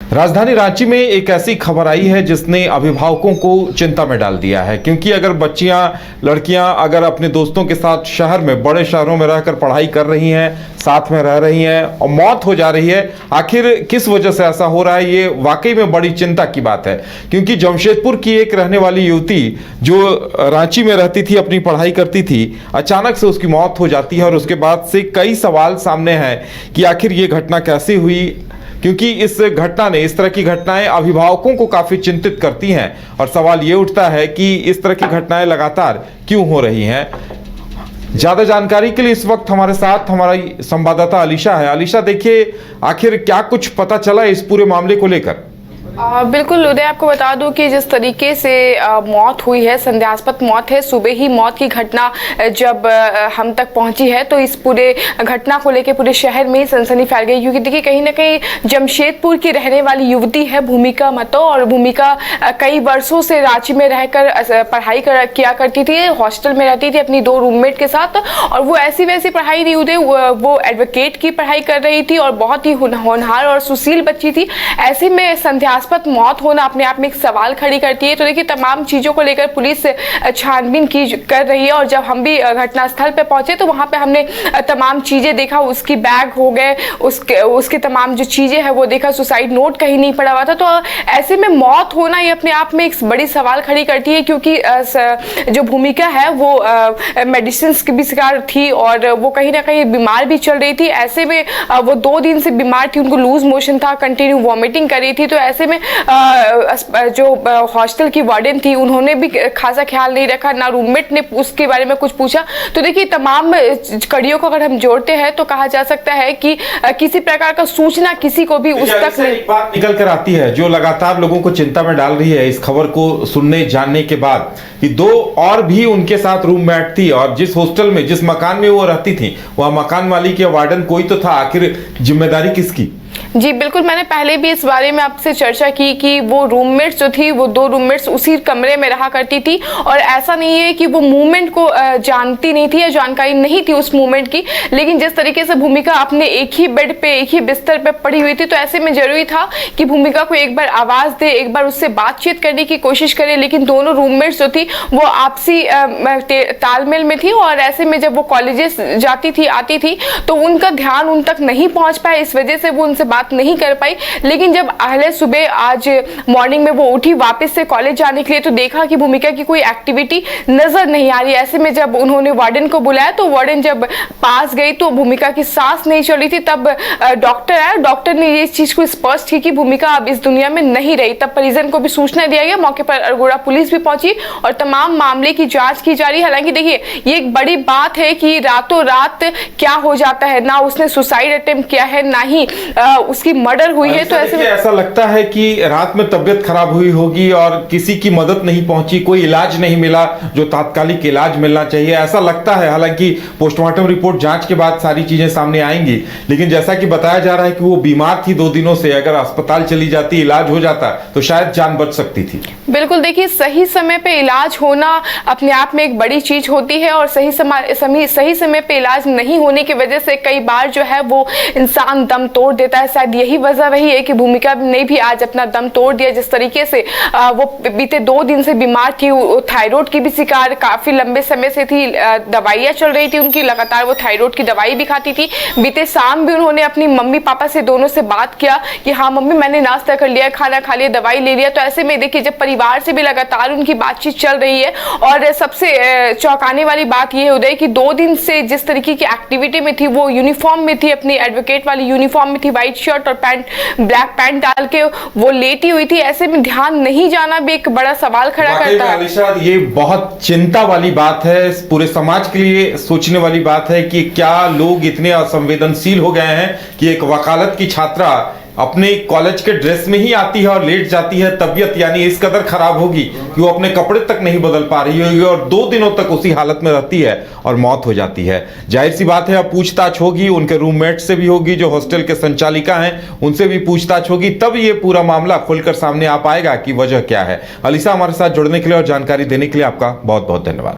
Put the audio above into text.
राजधानी रांची में एक ऐसी खबर आई है जिसने अभिभावकों को चिंता में डाल दिया है, क्योंकि अगर बच्चियां लड़कियां अगर अपने दोस्तों के साथ शहर में बड़े शहरों में रहकर पढ़ाई कर रही हैं, साथ में रह रही हैं और मौत हो जा रही है, आखिर किस वजह से ऐसा हो रहा है, ये वाकई में बड़ी चिंता की बात है। क्योंकि जमशेदपुर की एक रहने वाली युवती जो रांची में रहती थी, अपनी पढ़ाई करती थी, अचानक से उसकी मौत हो जाती है और उसके बाद से कई सवाल सामने हैं कि आखिर ये घटना कैसे हुई, क्योंकि इस घटना ने, इस तरह की घटनाएं अभिभावकों को काफी चिंतित करती हैं और सवाल ये उठता है कि इस तरह की घटनाएं लगातार क्यों हो रही हैं। ज्यादा जानकारी के लिए इस वक्त हमारे साथ हमारी संवाददाता अलीशा है। अलीशा, देखिए आखिर क्या कुछ पता चला इस पूरे मामले को लेकर? बिल्कुल उदय, आपको बता दूं कि जिस तरीके से मौत हुई है, संदेहास्पद मौत है। सुबह ही मौत की घटना जब हम तक पहुंची है तो इस पूरे घटना को लेकर पूरे शहर में ही सनसनी फैल गई, क्योंकि देखिए कहीं ना कहीं जमशेदपुर की रहने वाली युवती है भूमिका महतो, और भूमिका कई वर्षों से रांची में रहकर पढ़ाई किया करती थी, हॉस्टल में रहती थी अपनी 2 रूममेट के साथ, और वो ऐसी वैसी पढ़ाई नहीं उदय, वो एडवोकेट की पढ़ाई कर रही थी और बहुत ही होनहार और सुशील बच्ची थी। ऐसे में संदेहास्पद मौत होना अपने आप में एक सवाल खड़ी करती है। तो देखिए तमाम चीजों को लेकर पुलिस छानबीन कर रही है, और जब हम भी घटनास्थल पे पहुंचे तो वहां पे हमने तमाम चीजें देखा, उसकी बैग हो गए, उसके तमाम जो चीजें हैं वो देखा, सुसाइड नोट कहीं नहीं पड़ा हुआ था। तो ऐसे में मौत होना ये अपने आप में एक बड़ी सवाल खड़ी करती है, क्योंकि जो भूमिका है वो मेडिसिन की भी शिकार थी और वो कहीं ना कहीं बीमार भी चल रही थी। ऐसे में वो 2 दिन से बीमार थी, उनको लूज मोशन था, कंटिन्यू वॉमिटिंग कर रही थी। तो ऐसे में जो हॉस्टल की वार्डन थी उन्होंने भी खासा ख्याल नहीं रखा, ना रूममेट ने उसके बारे में कुछ पूछा। तो देखिए तमाम कड़ियों को अगर हम जोड़ते हैं तो कहा जा सकता है कि किसी प्रकार का सूचना किसी को भी उस तक नहीं बात निकल कर आती है जो लगातार लोगों को चिंता में डाल रही है इस खबर को सुनने जानने के बाद, कि 2 और भी उनके साथ रूममेट थी और जिस हॉस्टल में, जिस मकान में वो रहती थी, वह मकान मालिक या वार्डन कोई तो था। आखिर जिम्मेदारी किसकी? जी बिल्कुल, मैंने पहले भी इस बारे में आपसे चर्चा की कि वो रूममेट्स जो थी, वो 2 रूममेट्स उसी कमरे में रहा करती थी, और ऐसा नहीं है कि वो मूवमेंट को जानती नहीं थी या जानकारी नहीं थी उस मूवमेंट की। लेकिन जिस तरीके से भूमिका अपने एक ही बेड पे, एक ही बिस्तर पे पड़ी हुई थी, तो ऐसे में जरूरी था कि भूमिका को एक बार आवाज दे, एक बार उससे बातचीत करने की कोशिश करे। लेकिन दोनों रूममेट्स जो थी वो आपसी तालमेल में थी, और ऐसे में जब वो कॉलेजेस जाती थी, आती थी, तो उनका ध्यान उन तक नहीं पहुंच पाया, इस वजह से वो उनसे बात नहीं कर पाई। लेकिन जब अगले सुबह आज मॉर्निंग में वो उठी वापस से कॉलेज जाने के लिए, तो देखा कि भूमिका की कोई एक्टिविटी नजर नहीं आ रही। ऐसे में जब उन्होंने वार्डन को बुलाया तो वार्डन जब पास गई तो भूमिका की सांस नहीं चल रही थी। तब डॉक्टर आया, डॉक्टर ने ये चीज को स्पष्ट की कि भूमिका अब इस दुनिया में नहीं रही। तब परिजन को भी सूचना दिया गया, मौके पर अरगोड़ा पुलिस भी पहुंची और तमाम मामले की जांच की जा रही है। हालांकि देखिए ये एक बड़ी बात है कि रातों रात क्या हो जाता है, ना उसने सुसाइड अटेम्प्ट किया है, ना ही उसकी मर्डर हुई है। तो ऐसा लगता है कि रात में तबीयत खराब हुई होगी और किसी की मदद नहीं पहुंची, कोई इलाज नहीं मिला जो तात्कालिक इलाज मिलना चाहिए, ऐसा लगता है। हालांकि पोस्टमार्टम रिपोर्ट जांच के बाद सारी चीजें सामने आएंगी, लेकिन जैसा कि बताया जा रहा है कि वो बीमार थी 2 दिनों से, अगर अस्पताल चली जाती, इलाज हो जाता तो शायद जान बच सकती थी। बिल्कुल, देखिए सही समय पे इलाज होना अपने आप में एक बड़ी चीज होती है, और सही समय पे इलाज नहीं होने की वजह से कई बार जो है वो इंसान दम तोड़ देता है। शायद यही वजह रही है कि भूमिका ने भी आज अपना दम तोड़ दिया। जिस तरीके से वो बीते 2 दिन से बीमार थी, थायराइड की भी शिकार काफी लंबे समय से थी, दवाइयां चल रही थी उनकी, लगातार वो थायराइड की दवाई भी खाती थी। बीते शाम भी उन्होंने अपनी मम्मी पापा से दोनों से बात किया कि हाँ मम्मी मैंने नाश्ता कर लिया, खाना खा लिया, दवाई ले लिया। तो ऐसे में देखिए जब परिवार से भी लगातार उनकी बातचीत चल रही है, और सबसे चौंकाने वाली बात यह उदय कि 2 दिन से जिस तरीके की एक्टिविटी में थी, वो यूनिफॉर्म में थी, अपनी एडवोकेट वाली यूनिफॉर्म में थी, व्हाइट शर्ट और पैंट, ब्लैक पैंट डाल के वो लेटी हुई थी। ऐसे में ध्यान नहीं जाना भी एक बड़ा सवाल खड़ा करता है। ये बहुत चिंता वाली बात है, पूरे समाज के लिए सोचने वाली बात है कि क्या लोग इतने असंवेदनशील हो गए हैं कि एक वकालत की छात्रा अपने कॉलेज के ड्रेस में ही आती है और लेट जाती है, तबीयत यानी इस कदर खराब होगी कि वो अपने कपड़े तक नहीं बदल पा रही होगी और 2 दिनों तक उसी हालत में रहती है और मौत हो जाती है। जाहिर सी बात है अब पूछताछ होगी, उनके रूममेट से भी होगी, जो हॉस्टल के संचालिका हैं उनसे भी पूछताछ होगी, तब ये पूरा मामला खुलकर सामने आ पाएगा कि वजह क्या है। अलीशा, हमारे साथ जुड़ने के लिए और जानकारी देने के लिए आपका बहुत बहुत धन्यवाद।